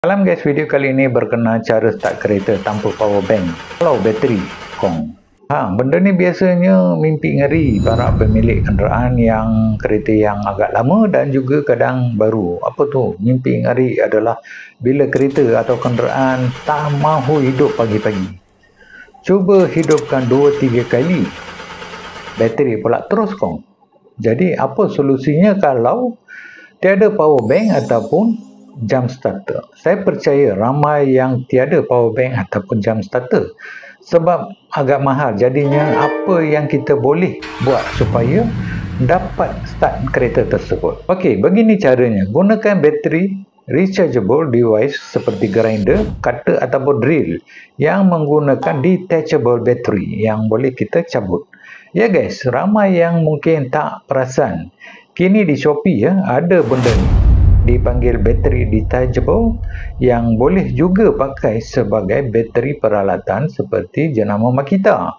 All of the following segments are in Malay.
Salam guys, video kali ini berkenaan cara start kereta tanpa power bank kalau bateri kong. Benda ni biasanya mimpi ngeri para pemilik kenderaan yang kereta yang agak lama dan juga kadang baru. Apa tu? Mimpi ngeri adalah bila kereta atau kenderaan tak mahu hidup pagi-pagi. Cuba hidupkan 2-3 kali, bateri pula terus kong. Jadi apa solusinya kalau tiada power bank ataupun jam starter? Saya percaya ramai yang tiada power bank ataupun jam starter sebab agak mahal. Jadinya apa yang kita boleh buat supaya dapat start kereta tersebut? Okey, begini caranya. Gunakan bateri rechargeable device seperti grinder, cutter ataupun drill yang menggunakan detachable battery yang boleh kita cabut. Ya guys, ramai yang mungkin tak perasan. Kini di Shopee ada benda ni dipanggil bateri detachable yang boleh juga pakai sebagai bateri peralatan seperti jenama Makita.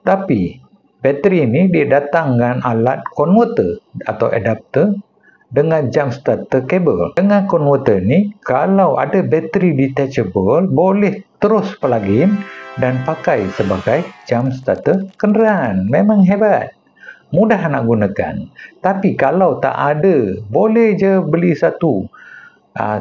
Tapi bateri ini didatangkan alat converter atau adapter dengan jam starter kabel. Dengan converter ni, kalau ada bateri detachable, boleh terus plug in dan pakai sebagai jam starter kenderaan. Memang hebat. Mudah nak gunakan. Tapi kalau tak ada, boleh je beli satu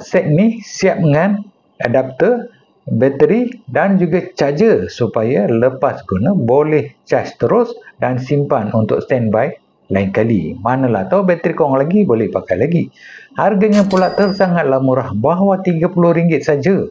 set ni siap dengan adapter, bateri dan juga charger supaya lepas guna boleh charge terus dan simpan untuk standby lain kali. Manalah tahu bateri kong lagi, boleh pakai lagi. Harganya pula sangatlah murah, bawah RM30 saja.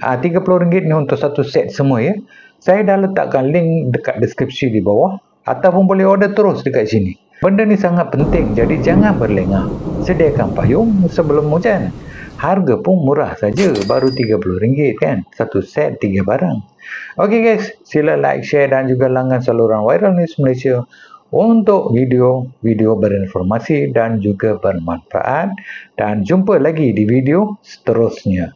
RM30 ni untuk satu set semua ya. Saya dah letakkan link dekat deskripsi di bawah ataupun boleh order terus dekat sini. Benda ni sangat penting, jadi jangan berlengah. Sediakan payung sebelum hujan. Harga pun murah saja, baru RM30 kan. Satu set 3 barang. Okey guys, sila like, share dan juga langgan saluran Viral News Malaysia untuk video-video berinformasi dan juga bermanfaat. Dan jumpa lagi di video seterusnya.